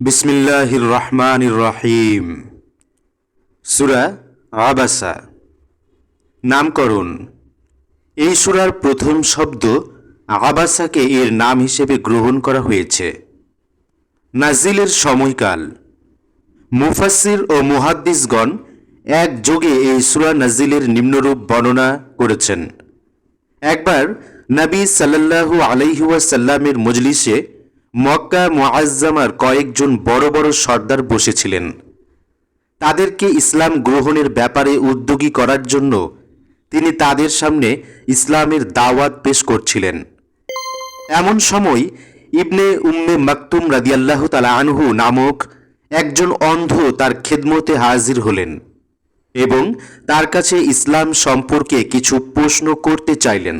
বিসমিল্লাহির রহমানির রহিম। সূরা আবাসা। নামকরণ। এই সূরার প্রথম শব্দ আবাসাকে এর নাম হিসেবে গ্রহণ করা হয়েছে। নাজিলের সময়কাল। মুফাসসির ও মুহাদ্দিসগণ একযোগে এই সূরা নাজিলের নিম্নরূপ বর্ণনা করেছেন। একবার নবী সাল্লাল্লাহু আলাইহি ওয়াসাল্লামের মজলিসে মক্কা মুআজ্জামার কয়েকজন বড় বড় সর্দার বসেছিলেন। তাদেরকে ইসলাম গ্রহণের ব্যাপারে উদ্যোগী করার জন্য তিনি তাদের সামনে ইসলামের দাওয়াত পেশ করছিলেন। এমন সময় ইবনে উম্মে মাকতুম রাদিয়াল্লাহু তাআলা আনহু নামক একজন অন্ধ তার খেদমতে হাজির হলেন এবং তার কাছে ইসলাম সম্পর্কে কিছু প্রশ্ন করতে চাইলেন।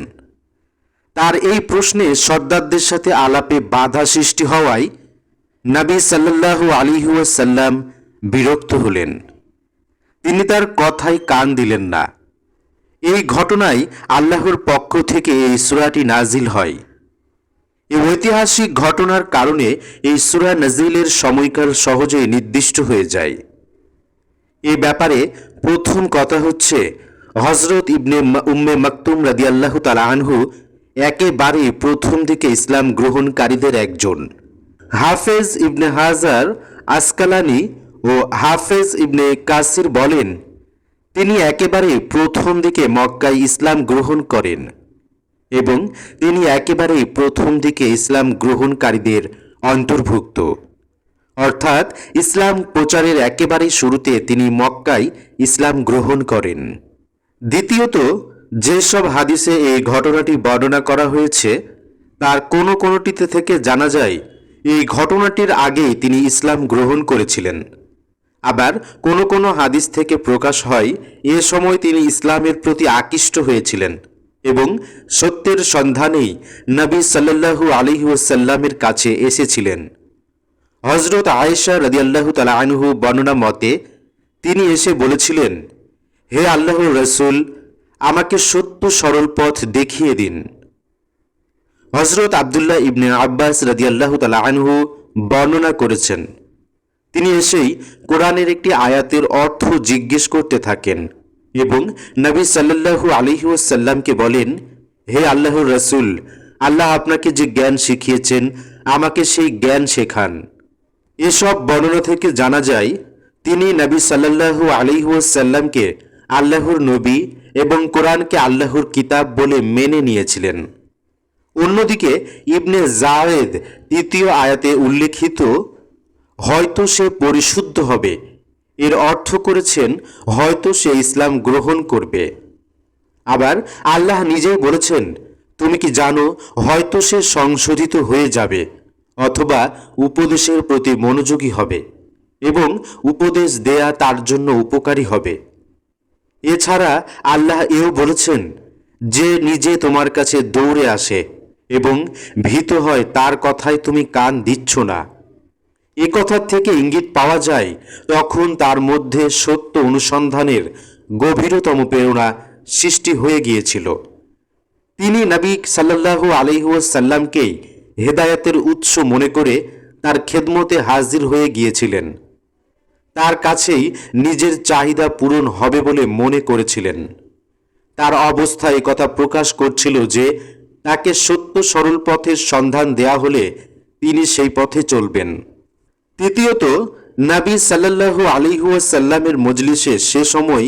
তার এই প্রশ্নে সর্দারদের সাথে আলাপে বাধা সৃষ্টি হওয়ায় নবী সাল্লাল্লাহু আলাইহি ওয়াসাল্লাম বিরক্ত হলেন। তিনি তার কথায় কান দিলেন না। এই ঘটনায় আল্লাহর পক্ষ থেকে এই সূরাটি নাজিল হয়। এই ঐতিহাসিক ঘটনার কারণে এই সূরা নাজিলের সময়কাল সহজেই নির্দিষ্ট হয়ে যায়। এ ব্যাপারে প্রথম কথা হচ্ছে, হযরত ইবনে উম্মে মাকতুম রাদিয়াল্লাহু তাআলা আনহু একেবারে প্রথম দিকে ইসলাম গ্রহণকারীদের একজন। হাফেজ ইবনে হাজার আসকালানি ও হাফেজ ইবনে কাসির বলেন, তিনি একেবারে প্রথম দিকে মক্কায় ইসলাম গ্রহণ করেন এবং তিনি একেবারে প্রথম দিকে ইসলাম গ্রহণকারীদের অন্তর্ভুক্ত, অর্থাৎ ইসলাম প্রচারের একেবারে শুরুতে তিনি মক্কায় ইসলাম গ্রহণ করেন। দ্বিতীয়ত, যেসব হাদিসে এই ঘটনাটি বর্ণনা করা হয়েছে তার কোনোটিতে থেকে জানা যায় এই ঘটনাটির আগেই তিনি ইসলাম গ্রহণ করেছিলেন। আবার কোনো হাদিস থেকে প্রকাশ হয় এ সময় তিনি ইসলামের প্রতি আকৃষ্ট হয়েছিলেন এবং সত্যের সন্ধানেই নবী সাল্লাল্লাহু আলাইহি ওয়াসাল্লামের কাছে এসেছিলেন। হযরত আয়েশা রাদিয়াল্লাহু তাআলা আনহু বর্ণনা মতে তিনি এসে বলেছিলেন, হে আল্লাহর রাসূল, আমাকে সত্য সরল পথ দেখিয়ে দিন। হযরত আব্দুল্লাহ ইবনে আব্বাস রাদিয়াল্লাহু তাআলা আনহু বর্ণনা করেছেন, তিনি এসেই কোরআনের একটি আয়াতের অর্থ জিজ্ঞেস করতে থাকেন এবং নবী সাল্লাল্লাহু আলাইহি ওয়াসাল্লামকে বলেন, হে আল্লাহর রাসূল, আল্লাহ আপনাকে যে জ্ঞান শিখিয়েছেন আমাকে সেই জ্ঞান শেখান। এসব বর্ণনা থেকে জানা যায় তিনি নবী সাল্লাল্লাহু আলাইহি ওয়াসাল্লামকে আল্লাহর নবী এবং কোরআনকে আল্লাহর কিতাব বলে মেনে নিয়েছিলেন। অন্যদিকে ইবনে জায়েদ তৃতীয় আয়াতে উল্লেখিত হয়তো সে পরিশুদ্ধ হবে এর অর্থ করেছেন হয়তো সে ইসলাম গ্রহণ করবে। আবার আল্লাহ নিজেই বলেছেন, তুমি কি জানো হয়তো সে সংশোধিত হয়ে যাবে অথবা উপদেশের প্রতি মনোযোগী হবে এবং উপদেশ দেয়া তার জন্য উপকারী হবে। এছাড়া আল্লাহ এও বলেছেন, যে নিজে তোমার কাছে দৌড়ে আসে এবং ভীত হয় তার কথায় তুমি কান দিচ্ছ না। এ কথার থেকে ইঙ্গিত পাওয়া যায় তখন তার মধ্যে সত্য অনুসন্ধানের গভীরতম প্রেরণা সৃষ্টি হয়ে গিয়েছিল। তিনি নবী সাল্লাল্লাহু আলাইহি ওয়াসাল্লামকেই হেদায়েতের উৎস মনে করে তার খেদমতে হাজির হয়ে গিয়েছিলেন। তার কাছেই নিজের চাহিদা পূরণ হবে বলে মনে করেছিলেন। তার অবস্থা কথা প্রকাশ করছিল যে তাকে সত্য সরল পথের সন্ধান দেয়া হলে তিনি সেই পথে চলবেন। তৃতীয়ত, নবী সাল্লাল্লাহু আলাইহি ওয়াসাল্লামের মজলিসে সে সময়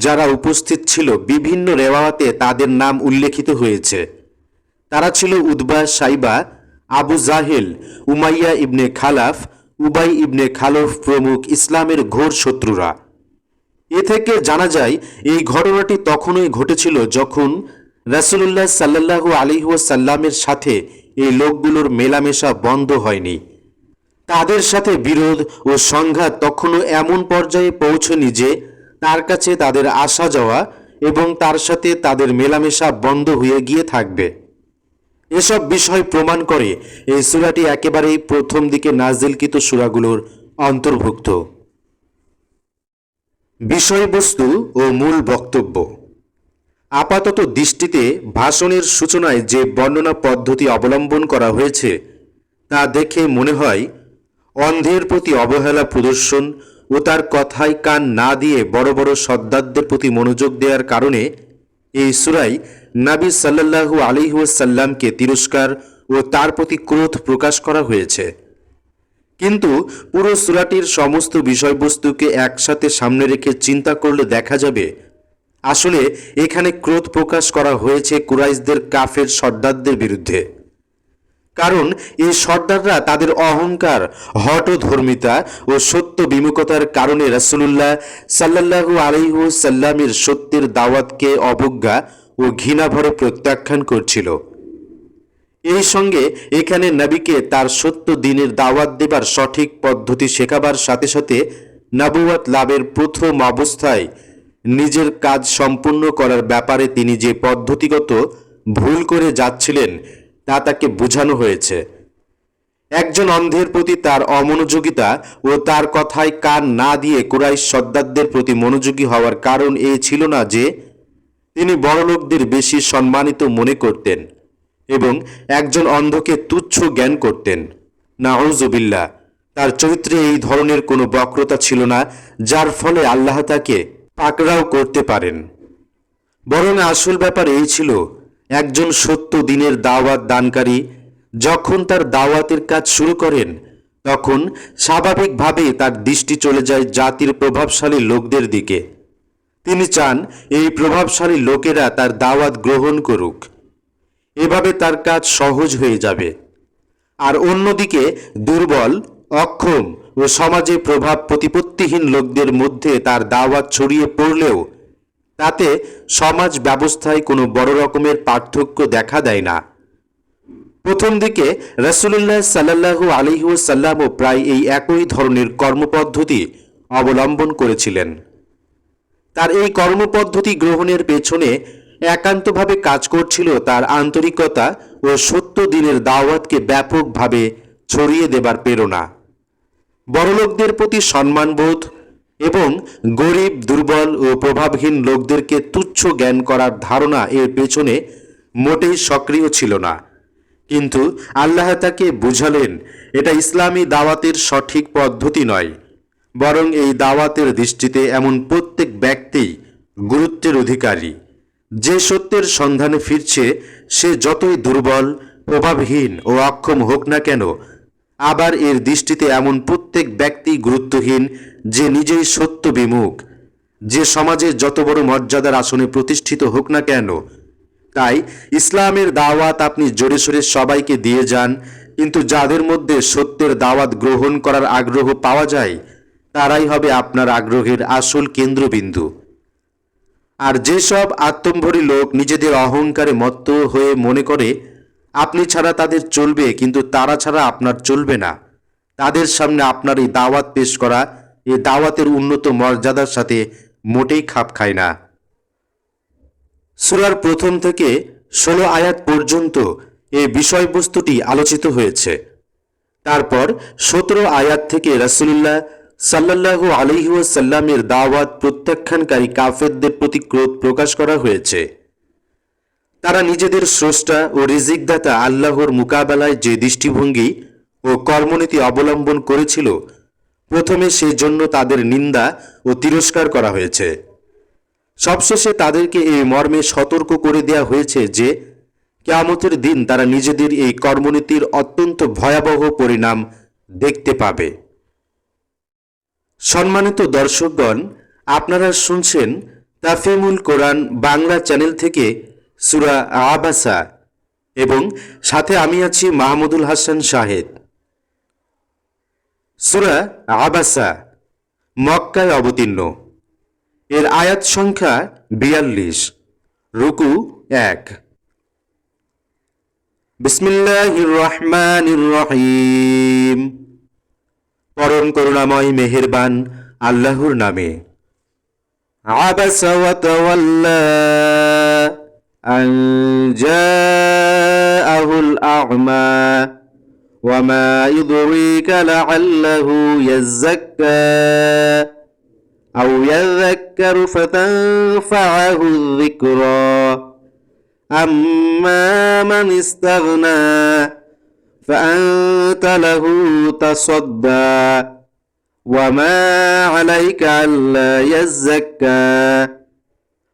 যারা উপস্থিত ছিল বিভিন্ন রেওয়ায়াতে তাদের নাম উল্লেখিত হয়েছে। তারা ছিল উতবা, সাইবা, আবু জাহেল, উমাইয়া ইবনে খালাফ, উবাই ইবনে খালফ প্রমুখ ইসলামের ঘোর শত্রুরা। এ থেকে জানা যায় এই ঘটনাটি তখনই ঘটেছিল যখন রাসূলুল্লাহ সাল্লাল্লাহু আলাইহি ওয়াসাল্লামের সাথে এই লোকগুলোর মেলামেশা বন্ধ হয়নি। তাদের সাথে বিরোধ ও সংঘাত তখনও এমন পর্যায়ে পৌঁছনি যে তার কাছে তাদের আসা যাওয়া এবং তার সাথে তাদের মেলামেশা বন্ধ হয়ে গিয়ে থাকবে। এসব বিষয় প্রমাণ করে এই সূরাটি একেবারেই প্রথম দিকে নাজিলকৃত সূরাগুলোর অন্তর্ভুক্ত। বিষয়বস্তু ও মূল বক্তব্য। আপাতত দৃষ্টিতে ভাষণের সূচনায় যে বর্ণনা পদ্ধতি অবলম্বন করা হয়েছে তা দেখে মনে হয় অন্ধের প্রতি অবহেলা প্রদর্শন ও তার কথায় কান না দিয়ে বড় বড় সর্দারদের প্রতি মনোযোগ দেওয়ার কারণে এই সূরায় নবী সাল্লাল্লাহু আলাইহি ওয়াসাল্লামকে তিরস্কার ও তার প্রতি ক্রোধ প্রকাশ করা হয়েছে। কিন্তু পুরো সূরাটির সমস্ত বিষয়বস্তুকে একসাথে সামনে রেখে চিন্তা করলে দেখা যাবে আসলে এখানে ক্রোধ প্রকাশ করা হয়েছে কুরাইশদের কাফের সর্দারদের বিরুদ্ধে। কারণ এই সর্দাররা তাদের অহংকার, হঠধর্মিতা ও সত্য বিমুখতার কারণে রাসূলুল্লাহ সাল্লাল্লাহু আলাইহি ওয়াসাল্লামের সত্যের দাওয়াতকে অবজ্ঞা ও ঘৃণাভরে প্রত্যাখ্যান করছিল। এই সঙ্গে এখানে নবীকে তার সত্য দ্বীনের দাওয়াত দেবার সঠিক পদ্ধতি শেখাবার সাথে সাথে নবুয়ত লাভের প্রথম অবস্থায় নিজের কাজ সম্পূর্ণ করার ব্যাপারে তিনি যে পদ্ধতিগত ভুল করে যাচ্ছিলেন তা তাকে বোঝানো হয়েছে। একজন অন্ধের প্রতি তার অমনোযোগিতা ও তার কথায় কান না দিয়ে কুরাইশ সর্দারদের প্রতি মনোযোগী হওয়ার কারণ এ ছিল না যে তিনি বড়লোকদের বেশি সম্মানিত মনে করতেন এবং একজন অন্ধকে তুচ্ছ জ্ঞান করতেন। নাউযুবিল্লাহ, তার চরিত্রে এই ধরনের কোনো বক্রতা ছিল না যার ফলে আল্লাহ তাকে পাকড়াও করতে পারেন। বরং আসল ব্যাপার এই ছিল, একজন সত্য দ্বীনের দাওয়াত দানকারী যখন তার দাওয়াতের কাজ শুরু করেন তখন স্বাভাবিকভাবেই তার দৃষ্টি চলে যায় জাতির প্রভাবশালী লোকদের দিকে। তিনি চান এই প্রভাবশালী লোকেরা তার দাওয়াত গ্রহণ করুক, এভাবে তার কাজ সহজ হয়ে যাবে। আর অন্যদিকে দুর্বল, অক্ষম ও সমাজে প্রভাব প্রতিপত্তিহীন লোকদের মধ্যে তার দাওয়াত ছড়িয়ে পড়লেও তাতে সমাজ ব্যবস্থায় কোনো বড় রকমের পার্থক্য দেখা দেয় না। প্রথম দিকে রাসূলুল্লাহ সাল্লাল্লাহু আলাইহি ওয়াসাল্লামও প্রায় এই একই ধরনের কর্মপদ্ধতি অবলম্বন করেছিলেন। তার এই কর্মপদ্ধতি গ্রহণের পেছনে একান্তভাবে কাজ করছিল তার আন্তরিকতা ও সত্য দ্বীনের দাওয়াতকে ব্যাপকভাবে ছড়িয়ে দেবার প্রেরণা। বড়লোকদের প্রতি সম্মানবোধ এবং গরিব, দুর্বল ও প্রভাবহীন লোকদেরকে তুচ্ছ জ্ঞান করার ধারণা এর পেছনে মোটেই সক্রিয় ছিল না। কিন্তু আল্লাহ তাকে বুঝালেন এটা ইসলামী দাওয়াতের সঠিক পদ্ধতি নয়, বরং এই দাওয়াতের দৃষ্টিতে এমন প্রত্যেক ব্যক্তিই গুরুত্বের অধিকারী। যে সত্যের সন্ধানে ফিরছে সে যতই দুর্বল, প্রভাবহীন ও অক্ষম হোক না কেন, আবার এর দৃষ্টিতে এমন প্রত্যেক ব্যক্তি গুরুত্বহীন যে নিজেই সত্য বিমুখ, যে সমাজে যত বড় মর্যাদার আসনে প্রতিষ্ঠিত হোক না কেন। তাই ইসলামের দাওয়াত আপনি জোরে সোরে সবাইকে দিয়ে যান, কিন্তু যাদের মধ্যে সত্যের দাওয়াত গ্রহণ করার আগ্রহ পাওয়া যায় তারাই হবে আপনার আগ্রহের আসল কেন্দ্রবিন্দু। আর যেসব আত্মম্ভরী লোক নিজেদের অহংকারে মত্ত হয়ে মনে করে আপনি ছাড়া তাদের চলবে কিন্তু তারা ছাড়া আপনার চলবে না, তাদের সামনে আপনার এই দাওয়াত পেশ করা এই দাওয়াতের উন্নত মর্যাদার সাথে মোটেই খাপ খায় না। সূরার প্রথম থেকে 16 আয়াত পর্যন্ত এই বিষয়বস্তুটি আলোচিত হয়েছে। তারপর 17 আয়াত থেকে রাসূলুল্লাহ সাল্লাল্লাহু আলাইহি ওয়াসাল্লামের দাওয়াত প্রত্যাখ্যানকারী কাফেরদের প্রতি ক্রোধ প্রকাশ করা হয়েছে। তারা নিজেদের স্রষ্টা ও রিজিকদাতা আল্লাহর মোকাবেলায় যে দৃষ্টিভঙ্গি ও কর্মনীতি অবলম্বন করেছিল, প্রথমে সেই জন্য তাদের নিন্দা ও তিরস্কার করা হয়েছে। সবশেষে তাদেরকে এই মর্মে সতর্ক করে দেওয়া হয়েছে যে কিয়ামতের দিন তারা নিজেদের এই কর্মনীতির অত্যন্ত ভয়াবহ পরিণাম দেখতে পাবে। সম্মানিত দর্শকগণ, আপনারা শুনছেন তাফহিমুল কোরআন বাংলা চ্যানেল থেকে সূরা আবাসা এবং সাথে আমি আছি মাহমুদুল হাসান শাহেদ। সূরা আবাসা মক্কায় অবতীর্ণ। এর আয়াত সংখ্যা 42, রুকু 1। বিসমিল্লাহির রহমানির রহিম। পরম করুণাময় মেহেরবান আল্লাহর নামে। আবাসা ওয়া তাওয়াল্লা আন জাআহুল আ'মা ওয়া মা ইউদরিকা লাআল্লাহু ইয়াযাক্কা আও ইয়াযাক্কারু ফাতানফা'আহু যিকরা আম্মা মান ইস্তাগনা فأنت له تصدى وما عليك ألا يزكى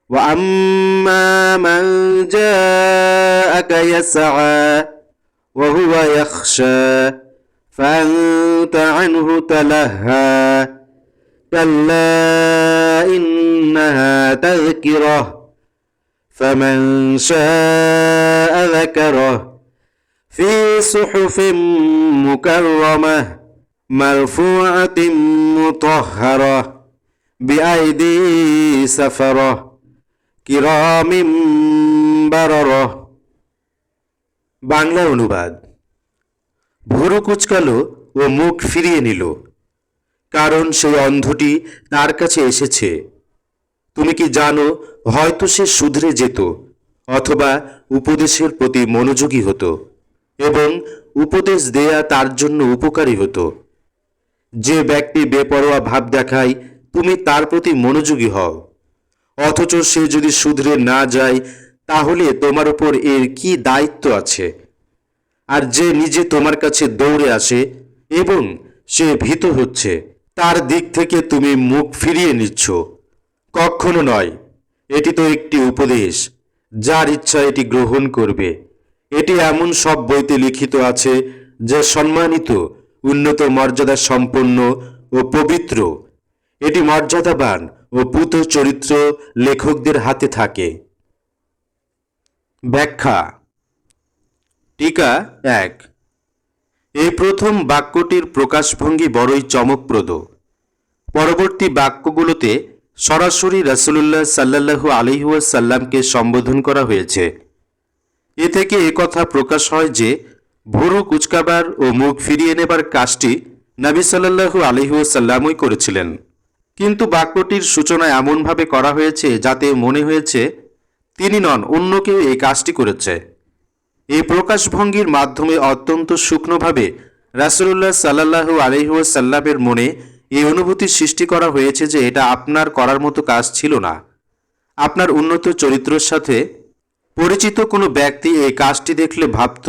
وأما من جاءك يسعى وهو يخشى فأنت عنه تلهى كلا إنها تذكرة فمن شاء ذكره في صحف مكرمة مرفوعة مطهرة بأيدي سفرة কিরাম বারারা। বাংলা অনুবাদ। ভুরু কুঁচকালো ও মুখ ফিরিয়ে নিল, কারণ সেই অন্ধটি তার কাছে এসেছে। তুমি কি জানো, হয়তো সে শুধরে যেত অথবা উপদেশের প্রতি মনোযোগী হতো এবং উপদেশ দেয়া তার জন্য উপকারী হতো। যে ব্যক্তি বেপরোয়া ভাব দেখায়, তুমি তার প্রতি মনোযোগী হও, অথচ সে যদি শুধরে না যায়, তাহলে তোমার উপর এর কি দায়িত্ব আছে? আর যে নিজে তোমার কাছে দৌড়ে আসে এবং সে ভীত হচ্ছে, তার দিক থেকে তুমি মুখ ফিরিয়ে নিচ্ছ, কখনো নয়। এটি তো একটি উপদেশ, যার ইচ্ছা এটি গ্রহণ করবে। এটি এমন সব বইতে লিখিত আছে যা সম্মানিত, উন্নত মর্যাদা সম্পন্ন ও পবিত্র। এটি মর্যাদাবান ও পূত চরিত্র লেখকদের হাতে থাকে। ব্যাখ্যা। টিকা 1। এই প্রথম বাক্যটির প্রকাশভঙ্গি বড়ই চমকপ্রদ। পরবর্তী বাক্যগুলোতে সরাসরি রাসূলুল্লাহ সাল্লাল্লাহু আলাইহি ওয়াসাল্লামকে সম্বোধন করা হয়েছে। এ থেকে একথা প্রকাশ হয় যে ভুরু কুঁচকাবার ও মুখ ফিরিয়ে নেবার কাজটি নবী সাল্লাল্লাহু আলাইহি ওয়াসাল্লামই করেছিলেন। কিন্তু বাক্যটির সূচনা এমনভাবে করা হয়েছে যাতে মনে হয়েছে তিনি নন, অন্য কেউ এই কাজটি করেছে। এই প্রকাশভঙ্গির মাধ্যমে অত্যন্ত সূক্ষ্মভাবে রাসূলুল্লাহ সাল্লাল্লাহু আলাইহি ওয়াসাল্লামের মনে এই অনুভূতি সৃষ্টি করা হয়েছে যে এটা আপনার করার মতো কাজ ছিল না। আপনার উন্নত চরিত্রের সাথে পরিচিত কোনো ব্যক্তি এই কাজটি দেখলে ভাবত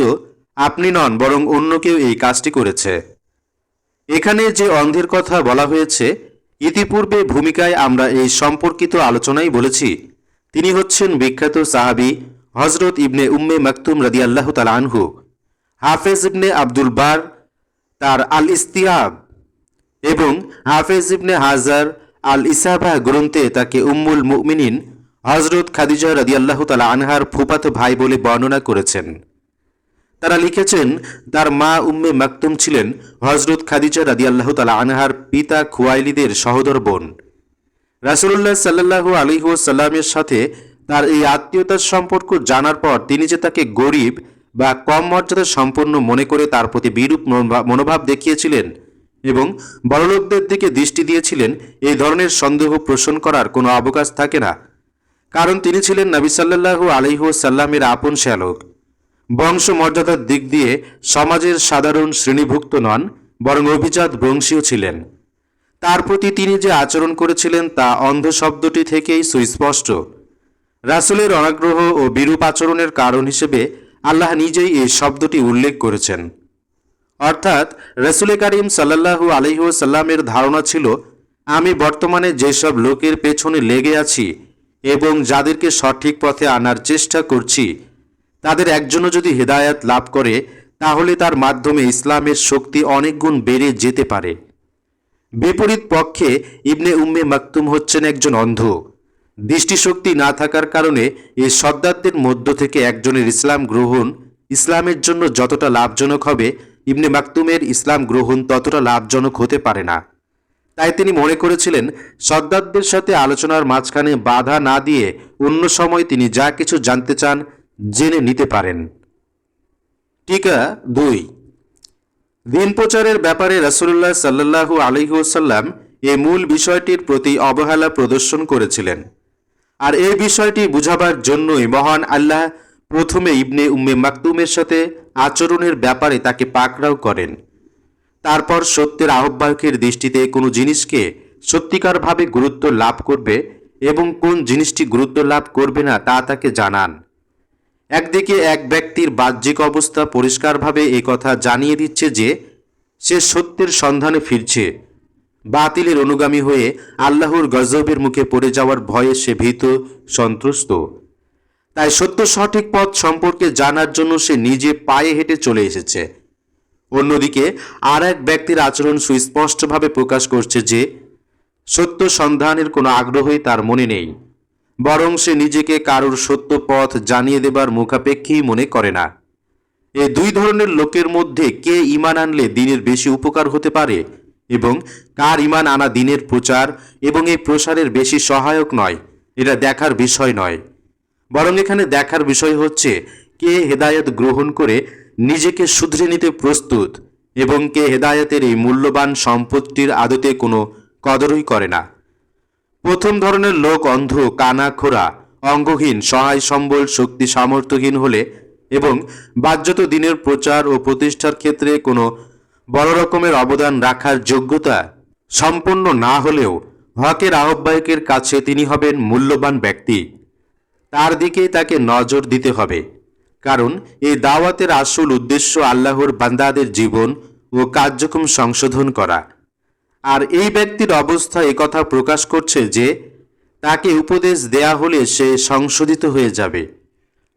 আপনি নন, বরং অন্য কেউ এই কাজটি করেছে। এখানে যে অন্ধের কথা বলা হয়েছে, ইতিপূর্বে ভূমিকায় আমরা এই সম্পর্কিত আলোচনাই বলেছি। তিনি হচ্ছেন বিখ্যাত সাহাবী হযরত ইবনে উম্মে মাকতুম রাদিয়াল্লাহু তাআলা আনহু। হাফেজ ইবনে আব্দুল বার তার আল ইস্তিয়াব এবং হাফেজ ইবনে হাজার আল ইসাবা গ্রন্থে তাকে উম্মুল মুমিনিন হযরত খাদিজা রাদিয়াল্লাহু তাআলা আনহার ফুফাতো ভাই বলে বর্ণনা করেছেন। তারা লিখেছেন, তার মা উম্মে মাকতুম ছিলেন হযরত খাদিজা রাদিয়াল্লাহু তাআলা আনহার পিতা খুয়াইলিদের সহোদর বোন। রাসূলুল্লাহ সাল্লাল্লাহু আলাইহি ওয়াসাল্লামের সাথে তার এই আত্মীয়তার সম্পর্ক জানার পর তিনি যে তাকে গরিব বা কম মর্যাদা সম্পন্ন মনে করে তার প্রতি বিরূপ মনোভাব দেখিয়েছিলেন এবং বড়লোকদের দিকে দৃষ্টি দিয়েছিলেন, এই ধরনের সন্দেহ পোষণ করার কোনো অবকাশ থাকে না, কারণ তিনি ছিলেন নবী সাল্লাল্লাহু আলাইহি ওয়াসাল্লামের আপন শ্যালক। বংশ মর্যাদার দিক দিয়ে সমাজের সাধারণ শ্রেণীভুক্ত নন, বরং অভিজাত বংশীয় ছিলেন। তার প্রতি তিনি যে আচরণ করেছিলেন তা অন্ধ শব্দটি থেকেই সুস্পষ্ট। রাসূলের অনাগ্রহ ও বিরূপ আচরণের কারণ হিসেবে আল্লাহ নিজেই এই শব্দটি উল্লেখ করেছেন। অর্থাৎ রাসূল করিম সাল্লাল্লাহু আলাইহি ওয়াসাল্লামের ধারণা ছিল, আমি বর্তমানে যেসব লোকের পেছনে লেগে আছি এবং যাদেরকে সঠিক পথে আনার চেষ্টা করছি, তাদের একজনও যদি হেদায়েত লাভ করে, তাহলে তার মাধ্যমে ইসলামের শক্তি অনেক গুণ বেড়ে যেতে পারে। বিপরীত পক্ষে ইবনে উম্মে মাকতুম হচ্ছেন একজন অন্ধ। দৃষ্টিশক্তি না থাকার কারণে এই সর্দারদের মধ্য থেকে একজনের ইসলাম গ্রহণ ইসলামের জন্য যতটা লাভজনক হবে, ইবনে মাকতুমের ইসলাম গ্রহণ ততটা লাভজনক হতে পারে না। তাই তিনি মনে করেছিলেন সর্দারদের সাথে আলোচনার মাঝখানে বাধা না দিয়ে অন্য সময় তিনি যা কিছু জানতে চান জেনে নিতে পারেন। টিকা 2। দিন প্রচারের ব্যাপারে রাসূলুল্লাহ সাল্লাল্লাহু আলাইহি ওয়াসাল্লাম এই মূল বিষয়টির প্রতি অবহেলা প্রদর্শন করেছিলেন। আর এই বিষয়টি বুঝাবার জন্যই মহান আল্লাহ প্রথমে ইবনে উম্মে মাকতুমের সাথে আচরণের ব্যাপারে তাকে পাকড়াও করেন। তারপর সত্যের আহ্বায়কের দৃষ্টিতে কোনো জিনিসকে সত্যিকারভাবে গুরুত্ব লাভ করবে এবং কোন জিনিসটি গুরুত্ব লাভ করবে না তা তাকে জানান। একদিকে এক ব্যক্তির বাহ্যিক অবস্থা পরিষ্কারভাবে এই কথা জানিয়ে দিচ্ছে যে সে সত্যের সন্ধানে ফিরছে, বাতিলের অনুগামী হয়ে আল্লাহর গজবের মুখে পড়ে যাওয়ার ভয়ে সে ভীত সন্ত্রস্ত। তাই সত্য সঠিক পথ সম্পর্কে জানার জন্য সে নিজে পায়ে হেঁটে চলে এসেছে। অন্যদিকে আর এক ব্যক্তির আচরণ সুস্পষ্টভাবে প্রকাশ করছে যে সত্য সন্ধানের কোনো আগ্রহই তার মনে নেই, বরং সে নিজেকে কারোর সত্য পথ জানিয়ে দেবার মুখাপেক্ষী মনে করে না। এই দুই ধরনের লোকের মধ্যে কে ঈমান আনলে দিনের বেশি উপকার হতে পারে এবং কার ঈমান আনা দিনের প্রচার এবং এই প্রসারের বেশি সহায়ক নয়, এটা দেখার বিষয় নয়, বরং এখানে দেখার বিষয় হচ্ছে কে হেদায়েত গ্রহণ করে নিজেকে শুধরে নিতে প্রস্তুত এবং কে হেদায়েতের এই মূল্যবান সম্পদটির আদতে কোনো কদরই করে না। প্রথম ধরনের লোক অন্ধ, কানা খোরা, অঙ্গহীন, সহায় সম্বল, শক্তি সামর্থ্যহীন হলে এবং বাহ্যত দিনের প্রচার ও প্রতিষ্ঠার ক্ষেত্রে কোনো বড় রকমের অবদান রাখার যোগ্যতা সম্পন্ন না হলেও হকের আহ্বায়কের কাছে তিনি হবেন মূল্যবান ব্যক্তি। তার দিকেই তাকে নজর দিতে হবে, কারণ এই দাওয়াতের আসল উদ্দেশ্য আল্লাহর বান্দাদের জীবন ও কার্যক্রম সংশোধন করা। আর এই ব্যক্তির অবস্থা একথা প্রকাশ করছে যে তাকে উপদেশ দেয়া হলে সে সংশোধিত হয়ে যাবে।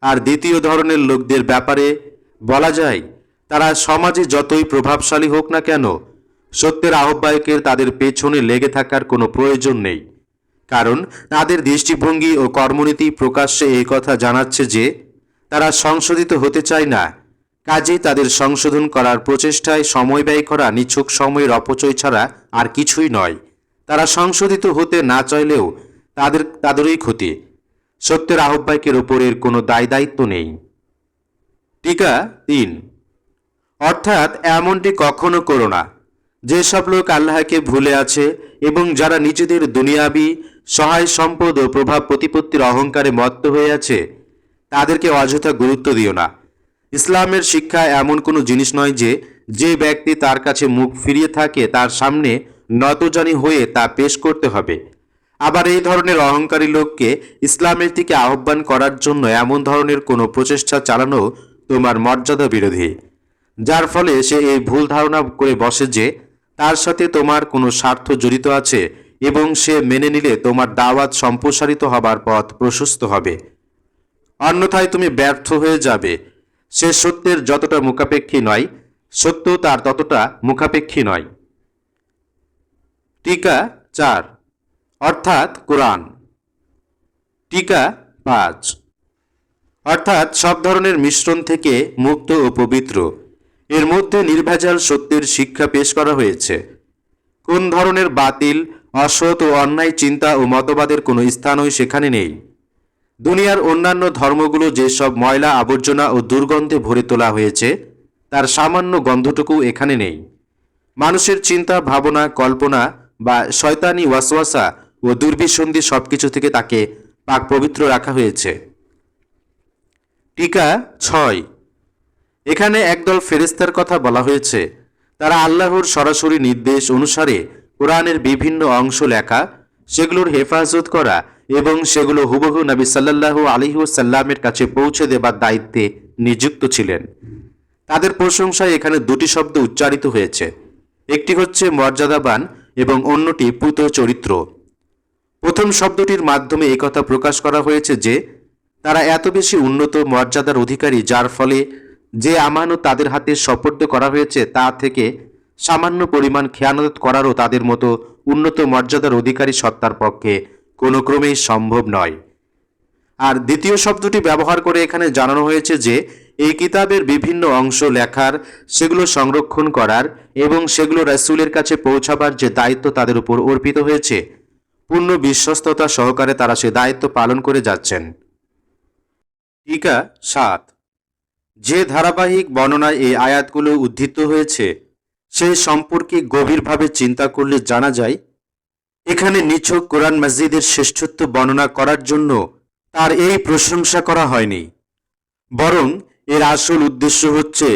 আর দ্বিতীয় ধরনের লোকদের ব্যাপারে বলা যায়, তারা সমাজে যতই প্রভাবশালী হোক না কেন, সত্যের আহ্বায়কের তাদের পেছনে লেগে থাকার কোনো প্রয়োজন নেই, কারণ তাদের দৃষ্টিভঙ্গি ও কর্মনীতি প্রকাশ্যে এই কথা জানাচ্ছে যে তারা সংশোধিত হতে চায় না। কাজেই তাদের সংশোধন করার প্রচেষ্টায় সময় ব্যয় করা নিছক সময়ের অপচয় ছাড়া আর কিছুই নয়। তারা সংশোধিত হতে না চাইলেও তাদেরই ক্ষতি। সত্যের আহ্বায়কের ওপর এর কোনো দায়িত্ব নেই। টিকা 3। অর্থাৎ এমনটি কখনো করো না যেসব লোক আল্লাহকে ভুলে আছে এবং যারা নিজেদের দুনিয়াবি সহায় সম্পদ ও প্রভাব প্রতিপত্তির অহংকারে মত্ত হয়ে আছে, তাদেরকে অযথা গুরুত্ব দিও না। ইসলামের শিক্ষা এমন কোনো জিনিস নয় যে যে ব্যক্তি তার কাছে মুখ ফিরিয়ে থাকে তার সামনে নতজানি হয়ে তা পেশ করতে হবে। আবার এই ধরনের অহংকারী লোককে ইসলামের দিকে আহ্বান করার জন্য এমন ধরনের কোনো প্রচেষ্টা চালানো তোমার মর্যাদা বিরোধী, যার ফলে সে এই ভুল ধারণা করে বসে যে তার সাথে তোমার কোনো স্বার্থ জড়িত আছে এবং সে মেনে নিলে তোমার দাওয়াত সম্প্রসারিত হবার পথ প্রশস্ত হবে। অন্যথায় তুমি ব্যর্থ হয়ে যাবে। সে সত্যের যতটা মুখাপেক্ষী নয়, সত্য তার ততটা মুখাপেক্ষী নয়। টিকা 4। অর্থাৎ কোরআন। টিকা 5। অর্থাৎ সব ধরনের মিশ্রণ থেকে মুক্ত ও পবিত্র, এর মধ্যে নির্ভেজাল সত্যের শিক্ষা পেশ করা হয়েছে। কোন ধরনের বাতিল, অসৎ ও অন্যায় চিন্তা ও মতবাদের কোনো স্থানই সেখানে নেই। দুনিয়ার অন্যান্য ধর্মগুলো যেসব ময়লা আবর্জনা ও দুর্গন্ধে ভরে তোলা হয়েছে তার সামান্য গন্ধটুকু এখানে নেই। মানুষের চিন্তা, ভাবনা, কল্পনা বা শয়তানি ওয়াসওয়াসা ও দুর্বিসন্ধি সবকিছু থেকে তাকে পাক পবিত্র রাখা হয়েছে। টিকা 6। এখানে একদল ফেরেশতার কথা বলা হয়েছে। তারা আল্লাহর সরাসরি নির্দেশ অনুসারে কোরআনের বিভিন্ন অংশ লেখা, সেগুলোর হেফাজত করা এবং সেগুলো হুবহু নবী সাল্লাল্লাহু আলাইহি ওয়াসাল্লামের কাছে পৌঁছে দেবার দায়িত্বে নিযুক্ত ছিলেন। তাদের প্রশংসায় এখানে দুটি শব্দ উচ্চারিত হয়েছে, একটি হচ্ছে মর্যাদাবান এবং অন্যটি পুত চরিত্র। প্রথম শব্দটির মাধ্যমে একথা প্রকাশ করা হয়েছে যে তারা এত বেশি উন্নত মর্যাদার অধিকারী, যার ফলে যে আমানত তাদের হাতে সোপর্দ করা হয়েছে তা থেকে সামান্য পরিমাণ খেয়ানত করারও তাদের মতো উন্নত মর্যাদার অধিকারী সত্তার পক্ষে কোনো ক্রমেই সম্ভব নয়। আর দ্বিতীয় শব্দটি ব্যবহার করে এখানে জানানো হয়েছে যে এই কিতাবের বিভিন্ন অংশ লেখার, সেগুলো সংরক্ষণ করার এবং সেগুলো রাসূলের কাছে পৌঁছাবার যে দায়িত্ব তাদের উপর অর্পিত হয়েছে, পূর্ণ বিশ্বস্ততা সহকারে তারা সে দায়িত্ব পালন করে যাচ্ছেন। টিকা 7। যে ধারাবাহিক বর্ণনায় এই আয়াতগুলো উদ্ধৃত হয়েছে সে সম্পর্কে গভীরভাবে চিন্তা করলে জানা যায় এখানে নিছক কোরআন মাজিদের শ্রেষ্ঠত্ব বর্ণনা করার জন্য তার এই প্রশংসা করা হয়নি, বরং এর আসল উদ্দেশ্য হচ্ছে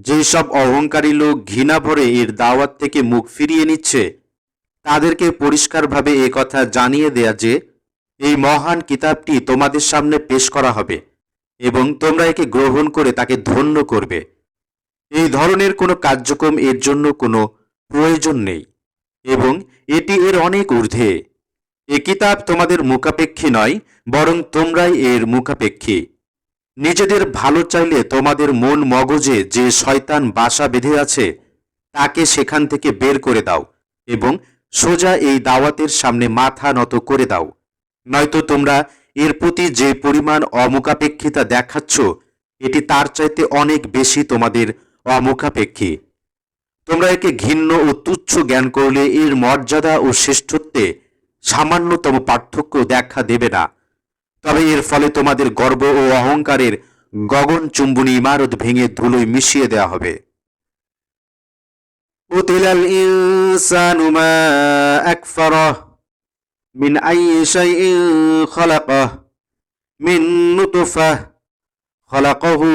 যেসব অহংকারী লোক ঘৃণা ভরে এর দাওয়াত থেকে মুখ ফিরিয়ে নিচ্ছে তাদেরকে পরিষ্কারভাবে এ কথা জানিয়ে দেয়া যে এই মহান কিতাবটি তোমাদের সামনে পেশ করা হবে এবং তোমরা একে গ্রহণ করে তাকে ধন্য করবে। এই ধরনের কোনো কার্যক্রম এর জন্য কোনো প্রয়োজন নেই এবং এটি এর অনেক ঊর্ধ্বে। এ কিতাব তোমাদের মুখাপেক্ষী নয়, বরং তোমরাই এর মুখাপেক্ষী। নিজেদের ভালো চাইলে তোমাদের মন মগজে যে শয়তান বাসা বেঁধে আছে তাকে সেখান থেকে বের করে দাও এবং সোজা এই দাওয়াতের সামনে মাথা নত করে দাও। নয়তো তোমরা এর প্রতি যে পরিমাণ অমুখাপেক্ষিতা দেখাচ্ছ এটি তার চাইতে অনেক বেশি তোমাদের অমুখাপেক্ষী। তোমরা একে ঘৃণ্য ও তুচ্ছ জ্ঞান করলে এর মর্যাদা ও শ্রেষ্ঠত্বে সামান্যতম পার্থক্য দেখা দেবে না। তবে এর ফলে তোমাদের গর্ব ও অহংকারের গগনচুম্বনী ইমারত ভেঙে ধুলোয় মিশিয়ে দেওয়া হবে। উতিলাল ইনসানু মা আকফারাহ মিন আইয়ি শাইইন খালাকাহ মিন নুতফাহ খালাকাহু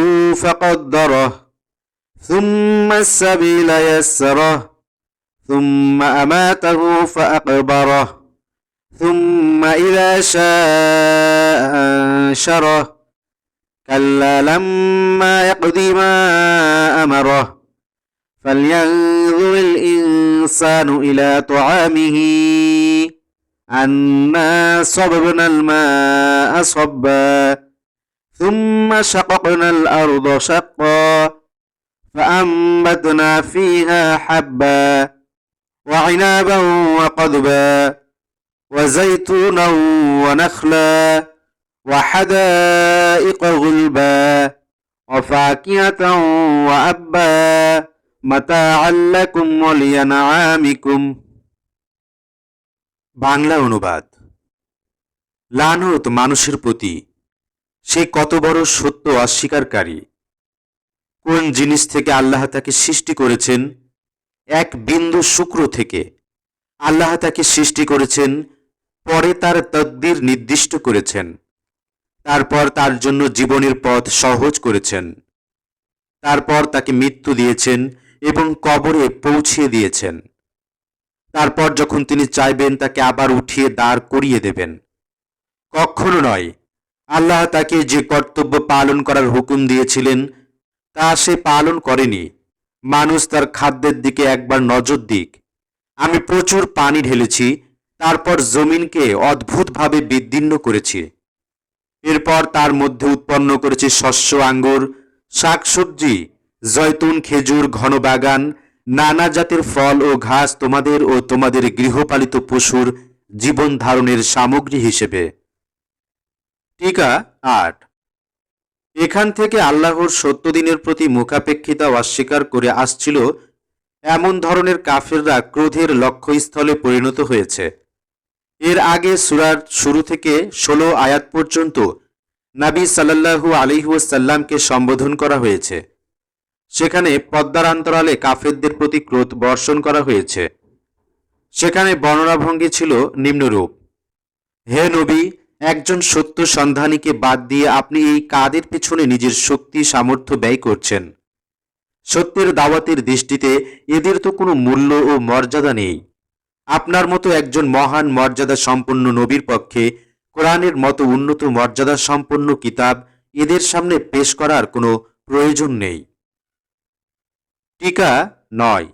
ফাকাদ্দারাহ ثم السبيل يسره ثم أماته فأقبره ثم إذا شاء أنشره كلا لما يقض ما أمره فلينظر الإنسان إلى طعامه أنا صببنا الماء صبا ثم شققنا الأرض شقا فأنبتنا فيها حبا وعنابا وقضبا وزيتونا ونخلا وحدائق غلبا وفاكهة وأبا متاعا لكم ولأنعامكم। বাংলা অনুবাদ। লানত মানুষের প্রতি, সে কত বড় সত্য অস্বীকারী। কোন জিনিস থেকে আল্লাহ তাকে সৃষ্টি করেছেন? এক বিন্দু শুক্র থেকে আল্লাহ তাকে সৃষ্টি করেছেন, পরে তার তকদির নির্দিষ্ট করেছেন, তারপর তার জন্য জীবনের পথ সহজ করেছেন, তারপর তাকে মৃত্যু দিয়েছেন এবং কবরে পৌঁছিয়ে দিয়েছেন। তারপর যখন তিনি চাইবেন তাকে আবার উঠিয়ে দাঁড় করিয়ে দেবেন। কখনো নয়, আল্লাহ তাকে যে কর্তব্য পালন করার হুকুম দিয়েছিলেন তা সে পালন করেনি। মানুষ তার খাদ্যের দিকে একবার নজর দিক। আমি প্রচুর পানি ঢেলেছি, তারপর জমিনকে অদ্ভুতভাবে বিদীর্ণ করেছি। এরপর তার মধ্যে উৎপন্ন করেছি শস্য, আঙ্গুর, শাকসবজি, জয়তুন, খেজুর, ঘন বাগান, নানা জাতের ফল ও ঘাস তোমাদের ও তোমাদের গৃহপালিত পশুর জীবন ধারণের সামগ্রী হিসেবে। টিকা ৮। এখান থেকে আল্লাহর সত্য দিনের প্রতি মুখাপেক্ষিতা অস্বীকার করে আসছিল এমন ধরনের কাফেররা ক্রোধের লক্ষ্যস্থলে পরিণত হয়েছে। এর আগে সূরার শুরু থেকে ১৬ আয়াত পর্যন্ত নবী সাল্লাল্লাহু আলাইহি ওয়াসাল্লামকে সম্বোধন করা হয়েছে। সেখানে পর্দার অন্তরালে কাফেরদের প্রতি ক্রোধ বর্ষণ করা হয়েছে। সেখানে বর্ণনাভঙ্গি ছিল নিম্নরূপ: হে নবী, একজন সত্য সন্ধানীকে বাদ দিয়ে আপনি এই কাদের পিছনে নিজের শক্তি সামর্থ্য ব্যয় করছেন? সত্যের দাওয়াতের দৃষ্টিতে এদের তো কোনো মূল্য ও মর্যাদা নেই। আপনার মতো একজন মহান মর্যাদা সম্পন্ন নবীর পক্ষে কোরআনের মতো উন্নত মর্যাদা সম্পন্ন কিতাব এদের সামনে পেশ করার কোনো প্রয়োজন নেই। টিকা ৯।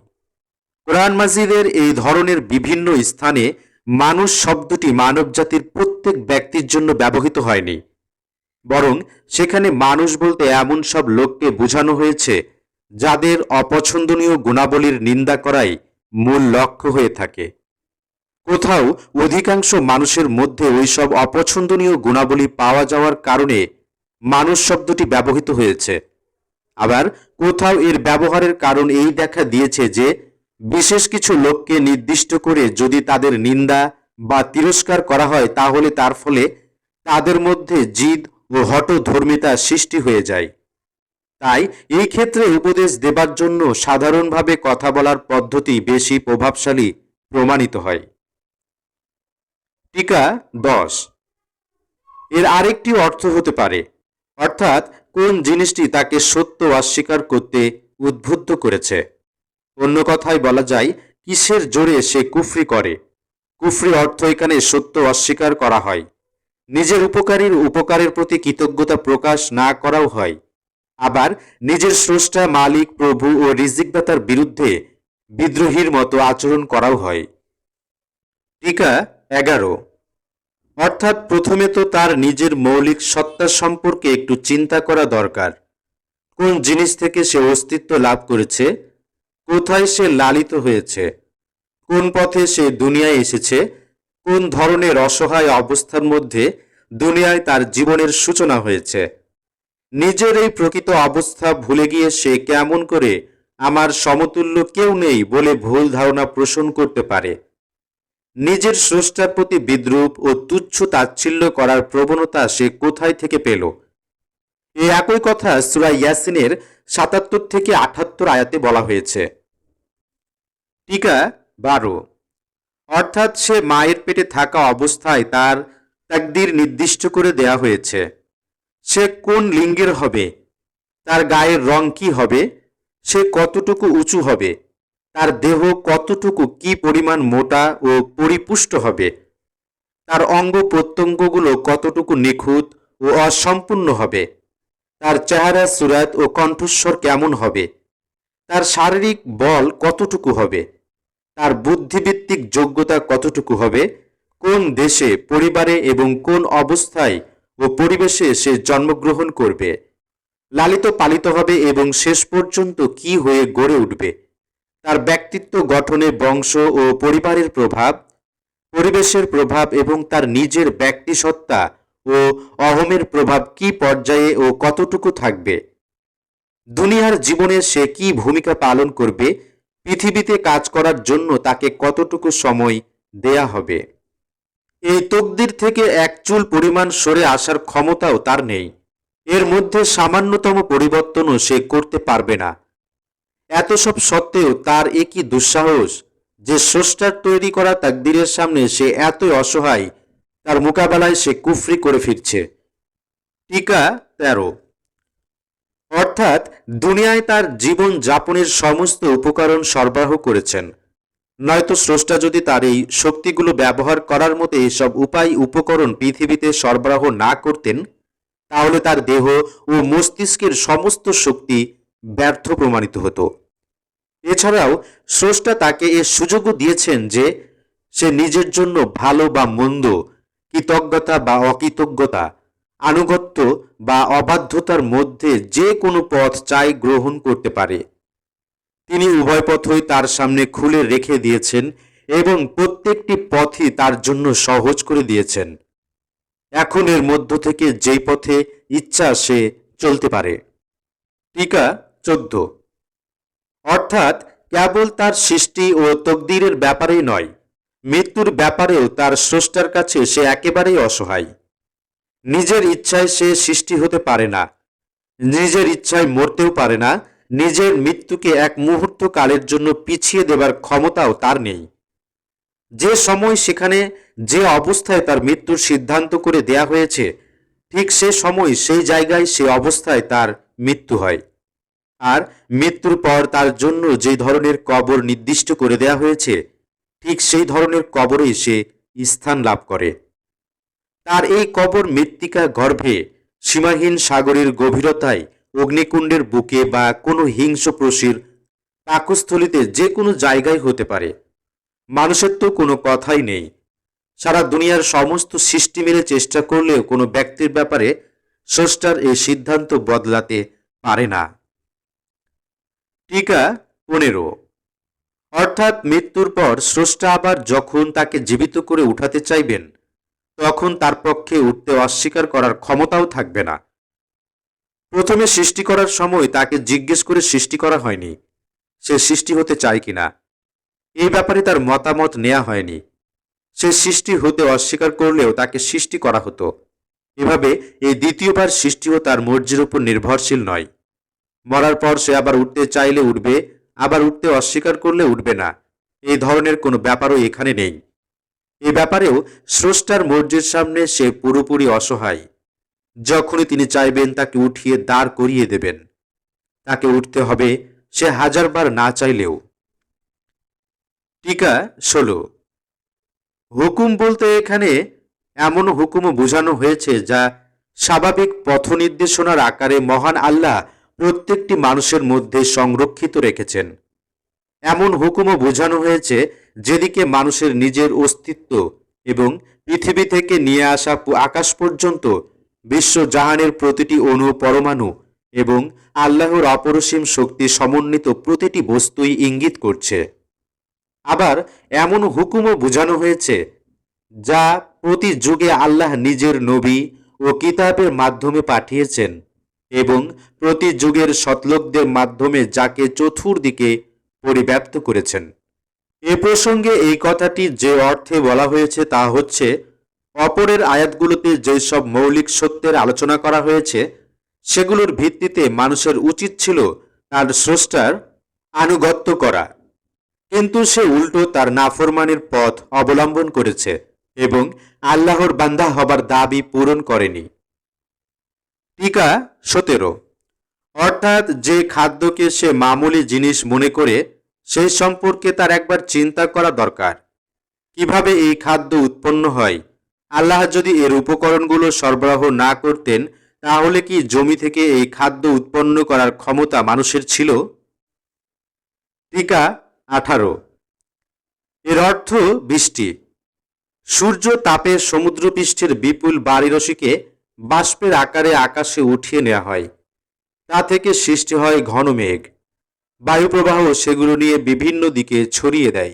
কোরআন মাজিদের এই ধরনের বিভিন্ন স্থানে মানুষ শব্দটি মানবজাতির প্রত্যেক ব্যক্তির জন্য ব্যবহৃত হয়নি, বরং সেখানে মানুষ বলতে এমন সব লোককে বোঝানো হয়েছে যাদের অপছন্দনীয় গুণাবলীর নিন্দা করাই মূল লক্ষ্য হয়ে থাকে। কোথাও অধিকাংশ মানুষের মধ্যে ওইসব অপছন্দনীয় গুণাবলী পাওয়া যাওয়ার কারণে মানুষ শব্দটি ব্যবহৃত হয়েছে। আবার কোথাও এর ব্যবহারের কারণ এই দেখা দিয়েছে যে বিশেষ কিছু লোককে নির্দিষ্ট করে যদি তাদের নিন্দা বা তিরস্কার করা হয় তাহলে তার ফলে তাদের মধ্যে জিদ ও হঠধর্মিতা সৃষ্টি হয়ে যায়। তাই এই ক্ষেত্রে উপদেশ দেবার জন্য সাধারণভাবে কথা বলার পদ্ধতি বেশি প্রভাবশালী প্রমাণিত হয়। টিকা ১০। এর আরেকটি অর্থ হতে পারে, অর্থাৎ কোন জিনিসটি তাকে সত্য অস্বীকার করতে উদ্বুদ্ধ করেছে। অন্য কথায় বলা যায়, কিসের জোরে সে কুফরি করে। কুফরি অর্থ এখানে সত্য অস্বীকার করা হয়। নিজের উপকারীর উপকারের প্রতি কৃতজ্ঞতা প্রকাশ না করাও হয়। আবার নিজের স্রষ্টা, মালিক, প্রভু ও রিজিকদাতার বিরুদ্ধে বিদ্রোহীর মতো আচরণ করাও হয়। টিকা 11। অর্থাৎ প্রথমে তো তার নিজের মৌলিক সত্তা সম্পর্কে একটু চিন্তা করা দরকার। কোন জিনিস থেকে সে অস্তিত্ব লাভ করেছে, কোথায় সে লালিত হয়েছে, কোন পথে সে দুনিয়ায় এসেছে, কোন ধরনের অসহায় অবস্থার মধ্যে দুনিয়ায় তার জীবনের সূচনা হয়েছে। নিজের এই প্রকৃত অবস্থা ভুলে গিয়ে সে কেমন করে আমার সমতুল্য কেউ নেই বলে ভুল ধারণা পোষণ করতে পারে। নিজের স্রষ্টার প্রতি বিদ্রূপ ও তুচ্ছ তাচ্ছিল্য করার প্রবণতা সে কোথায় থেকে পেল? এই একই কথা সূরা ইয়াসিনের ৭৭ থেকে ৭৮ আয়াতে বলা হয়েছে। টিকা 12। অর্থাৎ সে মায়ের পেটে থাকা অবস্থায় তার তাকদীর নির্দিষ্ট করে দেয়া হয়েছে। সে কোন লিঙ্গের হবে, তার গায়ের রং কি হবে, সে কতটুকু উঁচু হবে, তার দেহ কতটুকু কি পরিমাণ মোটা ও পরিপুষ্ট হবে, তার অঙ্গ প্রত্যঙ্গগুলো কতটুকু নিখুঁত ও অসম্পূর্ণ হবে, তার চেহারা, সুরাত ও কণ্ঠস্বর কেমন হবে, তার শারীরিক বল কতটুকু হবে, তার বুদ্ধিভিত্তিক যোগ্যতা কতটুকু হবে, কোন দেশে, পরিবারে এবং কোন অবস্থায় ও পরিবেশে সে জন্মগ্রহণ করবে, লালিত পালিত হবে এবং শেষ পর্যন্ত কি হয়ে গড়ে উঠবে, তার ব্যক্তিত্ব গঠনে বংশ ও পরিবারের প্রভাব, পরিবেশের প্রভাব এবং তার নিজের ব্যক্তিসত্তা ও অহমের প্রভাব কি পর্যায়ে ও কতটুকু থাকবে, দুনিয়ার জীবনে সে কি ভূমিকা পালন করবে, পৃথিবীতে কাজ করার জন্য তাকে কতটুকু সময় দেয়া হবে। এই তকদির থেকে এক চুল পরিমাণ সরে আসার ক্ষমতাও তার নেই। এর মধ্যে সামান্যতম পরিবর্তনও সে করতে পারবে না। এত সব সত্ত্বেও তার একই দুঃসাহস যে স্রষ্টার তৈরি করা তাকদিরের সামনে সে এতই অসহায়, তার মোকাবেলায় সে কুফরি করে ফিরছে। টিকা 13। অর্থাৎ দুনিয়ায় তার জীবন যাপনের সমস্ত উপকরণ সরবরাহ করেছেন। নয়তো স্রষ্টা যদি তার এই শক্তিগুলো ব্যবহার করার মতো এসব উপায় উপকরণ পৃথিবীতে সরবরাহ না করতেন, তাহলে তার দেহ ও মস্তিষ্কের সমস্ত শক্তি ব্যর্থ প্রমাণিত হতো। এছাড়াও স্রষ্টা তাকে এ সুযোগও দিয়েছেন যে সে নিজের জন্য ভালো বা মন্দ, কৃতজ্ঞতা বা অকৃতজ্ঞতা, আনুগত্য বা অবাধ্যতার মধ্যে যে কোনো পথ চাই গ্রহণ করতে পারে। তিনি উভয় পথই তার সামনে খুলে রেখে দিয়েছেন এবং প্রত্যেকটি পথই তার জন্য সহজ করে দিয়েছেন। এখন এর মধ্য থেকে যেই পথে ইচ্ছা সে চলতে পারে। টিকা 14। অর্থাৎ কেবল তার সৃষ্টি ও তকদিরের ব্যাপারেই নয়, মৃত্যুর ব্যাপারেও তার স্রষ্টার কাছে সে একেবারেই অসহায়। নিজের ইচ্ছায় সে সৃষ্টি হতে পারে না, নিজের ইচ্ছায় মরতেও পারে না, নিজের মৃত্যুকে এক মুহূর্ত কালের জন্য পিছিয়ে দেবার ক্ষমতাও তার নেই। যে সময় সেখানে যে অবস্থায় তার মৃত্যুর সিদ্ধান্ত করে দেয়া হয়েছে, ঠিক সে সময় সেই জায়গায় সে অবস্থায় তার মৃত্যু হয়। আর মৃত্যুর পর তার জন্য যে ধরনের কবর নির্দিষ্ট করে দেয়া হয়েছে, ঠিক সেই ধরনের কবরেই সে স্থান লাভ করে। তার এই কবর মৃত্তিকা গর্ভে, সীমাহীন সাগরের গভীরতায়, অগ্নিকুণ্ডের বুকে বা কোনো হিংস্র পশুর পাকস্থলিতে যে কোনো জায়গায় হতে পারে। মানুষের তো কোনো কথাই নেই। সারা দুনিয়ার সমস্ত সৃষ্টি মিলে চেষ্টা করলেও কোনো ব্যক্তির ব্যাপারে স্রষ্টার এই সিদ্ধান্ত বদলাতে পারে না। টিকা 15। অর্থাৎ মৃত্যুর পর স্রষ্টা আবার যখন তাকে জীবিত করে উঠাতে চাইবেন, তখন তার পক্ষে উঠতে অস্বীকার করার ক্ষমতাও থাকবে না। প্রথমে সৃষ্টি করার সময় তাকে জিজ্ঞেস করে সৃষ্টি করা হয়নি সে সৃষ্টি হতে চায় কিনা। এই ব্যাপারে তার মতামত নেওয়া হয়নি। সে সৃষ্টি হতে অস্বীকার করলেও তাকে সৃষ্টি করা হতো। এভাবে এই দ্বিতীয়বার সৃষ্টিও তার মর্জির উপর নির্ভরশীল নয়। মরার পর সে আবার উঠতে চাইলে উঠবে, আবার উঠতে অস্বীকার করলে উঠবে না, এই ধরনের কোনো ব্যাপারও এখানে নেই। এই ব্যাপারেও স্রষ্টার মর্জির সামনে সে পুরোপুরি অসহায়। যখনই তিনি চাইবেন তাকে উঠিয়ে দাঁড় করিয়ে দেবেন। তাকে উঠতে হবে, সে হাজারবার না চাইলেও। টিকা 16। হুকুম বলতে এখানে এমন হুকুমও বোঝানো হয়েছে যা স্বাভাবিক পথ নির্দেশনার আকারে মহান আল্লাহ প্রত্যেকটি মানুষের মধ্যে সংরক্ষিত রেখেছেন। এমন হুকুমও বোঝানো হয়েছে যেদিকে মানুষের নিজের অস্তিত্ব এবং পৃথিবী থেকে নিয়ে আসা আকাশ পর্যন্ত বিশ্বজাহানের প্রতিটি অণু পরমাণু এবং আল্লাহর অপরিসীম শক্তি সমন্বিত প্রতিটি বস্তুই ইঙ্গিত করছে। আবার এমন হুকুমও বোঝানো হয়েছে যা প্রতি যুগে আল্লাহ নিজের নবী ও কিতাবের মাধ্যমে পাঠিয়েছেন এবং প্রতি যুগের সৎলোকদের মাধ্যমে যাকে চতুর্দিকে পরিব্যাপ্ত করেছেন। এ প্রসঙ্গে এই কথাটি যে অর্থে বলা হয়েছে তা হচ্ছে, অপরের আয়াতগুলোতে যেসব মৌলিক সত্যের আলোচনা করা হয়েছে সেগুলোর ভিত্তিতে মানুষের উচিত ছিল তার স্রষ্টার আনুগত্য করা, কিন্তু সে উল্টো তার নাফরমানির পথ অবলম্বন করেছে এবং আল্লাহর বান্দা হবার দাবি পূরণ করেনি। টিকা 17। অর্থাৎ যে খাদ্যকে সে মামুলি জিনিস মনে করে সেই সম্পর্কে তার একবার চিন্তা করা দরকার। কিভাবে এই খাদ্য উৎপন্ন হয়? আল্লাহ যদি এর উপকরণগুলো সরবরাহ না করতেন তাহলে কি জমি থেকে এই খাদ্য উৎপন্ন করার ক্ষমতা মানুষের ছিল? টিকা 18। এর অর্থ বৃষ্টি। সূর্য তাপে সমুদ্রপৃষ্ঠের বিপুল বাড়িরশিকে বাষ্পের আকারে আকাশে উঠিয়ে নেওয়া হয়। তা থেকে সৃষ্টি হয় ঘন মেঘ। বায়ুপ্রবাহ সেগুলো নিয়ে বিভিন্ন দিকে ছড়িয়ে দেয়।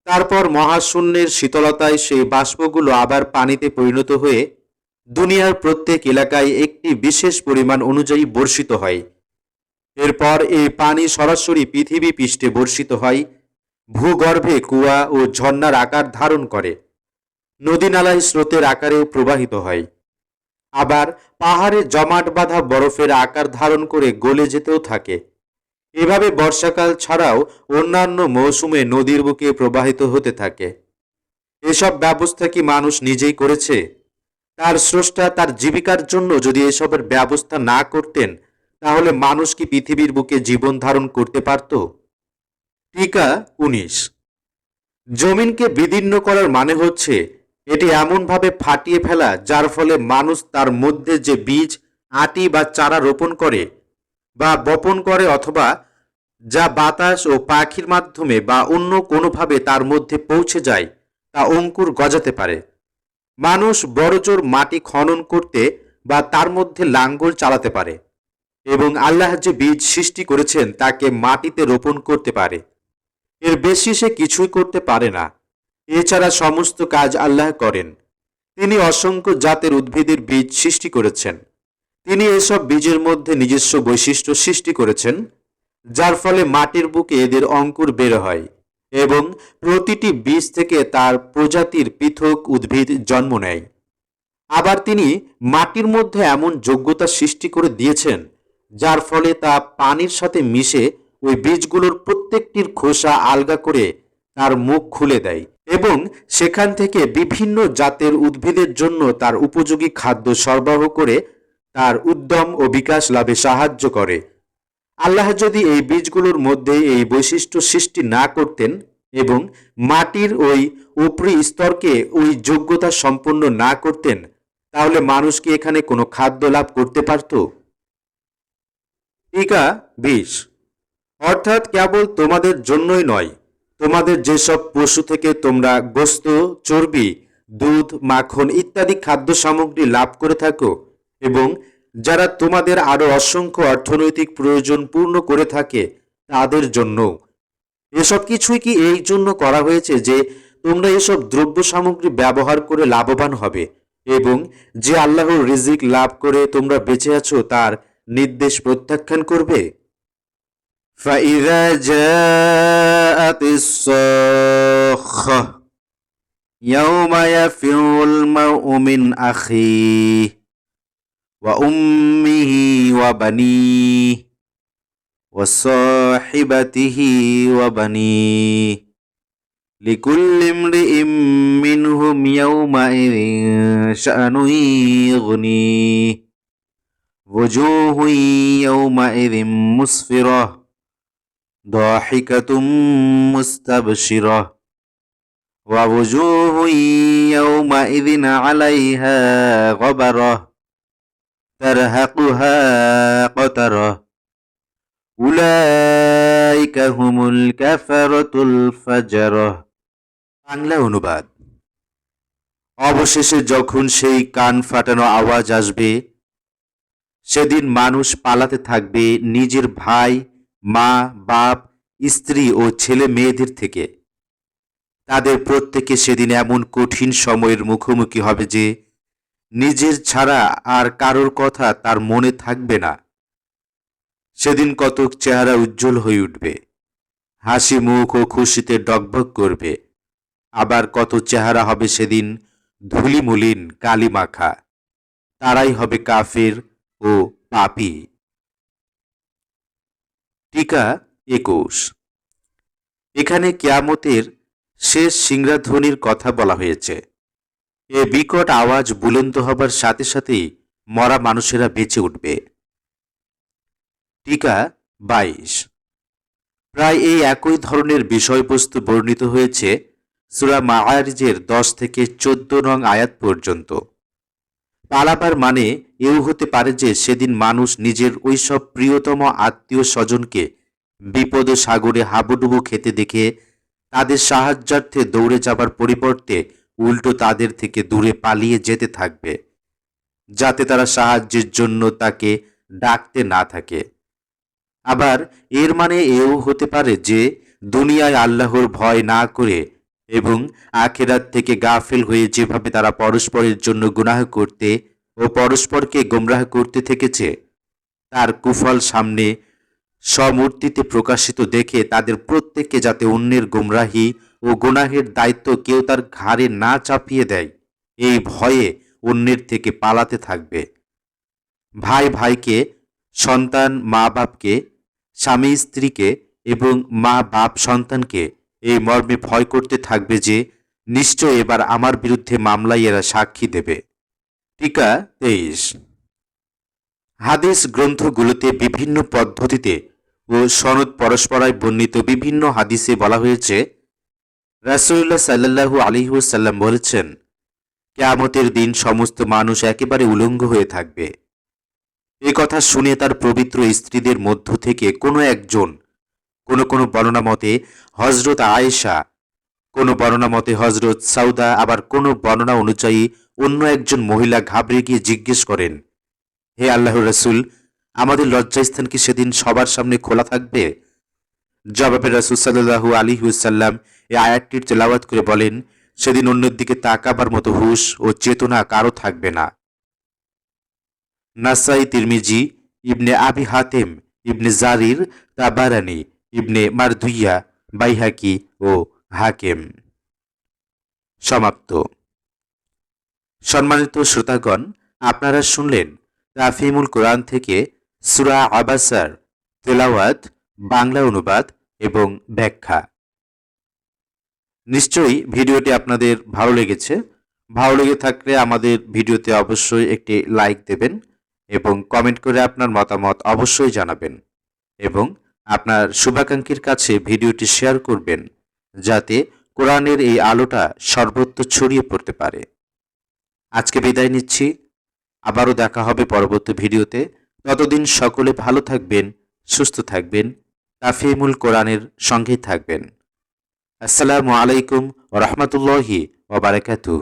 তারপর মহাশূন্যের শীতলতায় সেই বাষ্পগুলো আবার পানিতে পরিণত হয়ে দুনিয়ার প্রত্যেক এলাকায় একটি বিশেষ পরিমাণ অনুযায়ী বর্ষিত হয়। এরপর এই পানি সরাসরি পৃথিবী পৃষ্ঠে বর্ষিত হয়, ভূগর্ভে কুয়া ও ঝর্ণার আকার ধারণ করে, নদী নালায় স্রোতের আকারেও প্রবাহিত হয়। আবার পাহাড়ে জমাট বাঁধা বরফের আকার ধারণ করে গলে যেতেও থাকে। এভাবে বর্ষাকাল ছাড়াও অন্যান্য মৌসুমে নদীর বুকে প্রবাহিত হতে থাকে। এসব ব্যবস্থা কি মানুষ নিজেই করেছে? তার স্রষ্টা তার জীবিকার জন্য যদি এসবের ব্যবস্থা না করতেন তাহলে মানুষ কি পৃথিবীর বুকে জীবন ধারণ করতে পারত? টিকা 19। জমিনকে বিদীর্ণ করার মানে হচ্ছে এটি এমনভাবে ফাটিয়ে ফেলা যার ফলে মানুষ তার মধ্যে যে বীজ, আটি বা চারা রোপণ করে বা বপন করে অথবা যা বাতাস ও পাখির মাধ্যমে বা অন্য কোনোভাবে তার মধ্যে পৌঁছে যায় তা অঙ্কুর গজাতে পারে। মানুষ বড়জোর মাটি খনন করতে বা তার মধ্যে লাঙ্গল চালাতে পারে এবং আল্লাহ যে বীজ সৃষ্টি করেছেন তাকে মাটিতে রোপণ করতে পারে। এর বেশি সে কিছুই করতে পারে না। এছাড়া সমস্ত কাজ আল্লাহ করেন। তিনি অসংখ্য জাতের উদ্ভিদের বীজ সৃষ্টি করেছেন। তিনি এসব বীজের মধ্যে নিজস্ব বৈশিষ্ট্য সৃষ্টি করেছেন যার ফলে মাটির বুকে এদের অঙ্কুর বের হয় এবং প্রতিটি বীজ থেকে তার প্রজাতির পৃথক উদ্ভিদ জন্ম নেয়। আবার তিনি মাটির মধ্যে এমন যোগ্যতা সৃষ্টি করে দিয়েছেন যার ফলে তা পানির সাথে মিশে ওই বীজগুলোর প্রত্যেকটির খোসা আলগা করে তার মুখ খুলে দেয় এবং সেখান থেকে বিভিন্ন জাতের উদ্ভিদের জন্য তার উপযোগী খাদ্য সরবরাহ করে তার উদ্যম ও বিকাশ লাভে সাহায্য করে। আল্লাহ যদি এই বীজগুলোর মধ্যে এই বৈশিষ্ট্য সৃষ্টি না করতেন এবং মাটির ওই উপরি স্তরকে ওই যোগ্যতা সম্পন্ন না করতেন তাহলে মানুষ কি এখানে কোনো খাদ্য লাভ করতে পারত? টিকা 20। অর্থাৎ কেবল তোমাদের জন্যই নয়, তোমাদের যেসব পশু থেকে তোমরা গোস্ত, চর্বি, দুধ, মাখন ইত্যাদি খাদ্য সামগ্রী লাভ করে থাকো এবং যারা তোমাদের আরো অসংখ্য অর্থনৈতিক প্রয়োজন পূর্ণ করে থাকে তাদের জন্য। এসব কিছুই কি এই জন্য করা হয়েছে যে তোমরা এসব দ্রব্য সামগ্রী ব্যবহার করে লাভবান হবে এবং যে আল্লাহর রিজিক লাভ করে তোমরা বেঁচে আছো তার নির্দেশ প্রত্যাখ্যান করবে? فَإِذَا جَاءَتِ الصَّاخَّةُ يَوْمَ يَفِرُّ الْمَرْءُ مِنْ أَخِيهِ وَأُمِّهِ وَبَنِيهِ وَصَاحِبَتِهِ وَبَنِيهِ لِكُلِّ امْرِئٍ مِّنْهُمْ يَوْمَئِذٍ شَأْنٌ يُغْنِيهِ وُجُوهٌ يَوْمَئِذٍ مُسْفِرَةٌ ضَاحِكَةٌ مُسْتَبْشِرَةٌ ووجوه يومئذ عليها غبرة ترهقها قترة أولئك هم الكفرة الفجرة। বাংলা অনুবাদ। অবশেষে যখন সেই কান ফাটানো আওয়াজ আসবে, সেদিন মানুষ পালাতে থাকবে নিজের ভাই, মা, বাপ, স্ত্রী ও ছেলে মেয়েদের থেকে। তাদের প্রত্যেকে সেদিন এমন কঠিন সময়ের মুখোমুখি হবে যে নিজের ছাড়া আর কারোর কথা তার মনে থাকবে না। সেদিন কতক চেহারা উজ্জ্বল হয়ে উঠবে, হাসি মুখ ও খুশিতে ডগবগ করবে। আবার কত চেহারা হবে সেদিন ধুলিমলিন, কালিমাখা। তারাই হবে কাফির ও পাপী। টিকা 21। এখানে কিয়ামতের শেষ সিংহাধ্বনির কথা বলা হয়েছে। এ বিকট আওয়াজ বুলন্দ হবার সাথে সাথেই মরা মানুষেরা বেঁচে উঠবে। টিকা 22। প্রায় এই একই ধরনের বিষয়বস্তু বর্ণিত হয়েছে সূরা মাআরিজের 10 থেকে 14 নং আয়াত পর্যন্ত। পালাবার মানে এও হতে পারে যে সেদিন মানুষ নিজের ওইসব প্রিয়তম আত্মীয় স্বজনকে বিপদ সাগরে হাবুডুবু খেতে দেখে তাদের সাহায্যার্থে দৌড়ে যাবার পরিবর্তে উল্টো তাদের থেকে দূরে পালিয়ে যেতে থাকবে, যাতে তারা সাহায্যের জন্য তাকে ডাকতে না থাকে। আবার এর মানে এও হতে পারে যে দুনিয়ায় আল্লাহর ভয় না করে এবং আখিরাত থেকে গাফিল হয়ে যেভাবে তারা পরস্পরের জন্য গুনাহ করতে ও পরস্পরকে গোমরাহ করতে থেকেছে, তার কুফল সামনে সমূর্তিতে প্রকাশিত দেখে তাদের প্রত্যেককে যাতে অন্যের গোমরাহি ও গুনাহের দায়িত্ব কেউ তার ঘাড়ে না চাপিয়ে দেয়, এই ভয়ে অন্যের থেকে পালাতে থাকবে। ভাই ভাইকে, সন্তান মা বাপকে, স্বামী স্ত্রীকে এবং মা বাপ সন্তানকে এই মর্মে ভয় করতে থাকবে যে নিশ্চয় এবার আমার বিরুদ্ধে মামলায় এরা সাক্ষী দেবে। টিকা 23। হাদিস গ্রন্থগুলোতে বিভিন্ন পদ্ধতিতে ও সনদ পরস্পরায় বর্ণিত বিভিন্ন হাদিসে বলা হয়েছে, রাসূলুল্লাহ সাল্লাল্লাহু আলাইহি ওয়াসাল্লাম বলেছেন, কিয়ামতের দিন সমস্ত মানুষ একেবারে উলঙ্গ হয়ে থাকবে। এ কথা শুনে তার পবিত্র স্ত্রীদের মধ্য থেকে কোনো একজন, কোনো বর্ণনা মতে হযরত আয়েশা, কোনো বর্ণনা মতে হযরত সাউদা, আবার কোনো বর্ণনা অনুযায়ী অন্য একজন মহিলা ঘাবড়ে গিয়ে জিজ্ঞেস করেন, হে আল্লাহর রাসূল, আমাদের লজ্জাস্থান কি সেদিন সবার সামনে খোলা থাকবে? জবাবে রাসূল সাল্লাল্লাহু আলাইহি ওয়াসাল্লাম এই আয়াতটির তেলাওয়াত করে বলেন, সেদিন অন্যের দিকে তাকাবার মতো হুঁশ ও চেতনা কারো থাকবে না। নাসাই, তিরমিজি, ইবনে আবি হাতেম, ইবনে জারির, তাবারানি, ইবনে মারদুইয়া, বাইহাকি ও হাকেম। সমাপ্ত। সম্মানিত শ্রোতাগণ, আপনারা শুনলেন তাফহিমুল কোরআন থেকে সূরা আবাসার তেলাওয়াত, বাংলা অনুবাদ এবং ব্যাখ্যা। নিশ্চয়ই ভিডিওটি আপনাদের ভালো লেগেছে। ভালো লেগে থাকলে আমাদের ভিডিওতে অবশ্যই একটি লাইক দেবেন এবং কমেন্ট করে আপনার মতামত অবশ্যই জানাবেন এবং আপনার শুভাকাঙ্ক্ষীর কাছে ভিডিওটি শেয়ার করবেন, যাতে কোরআনের এই আলোটা সর্বত্র ছড়িয়ে পড়তে পারে। আজকে বিদায় নিচ্ছি। আবারও দেখা হবে পরবর্তী ভিডিওতে। ততদিন সকলে ভালো থাকবেন, সুস্থ থাকবেন, তাফহিমুল কোরআনের সঙ্গেই থাকবেন। আসসালামু আলাইকুম ওয়া রাহমাতুল্লাহি ওয়া বারাকাতুহু।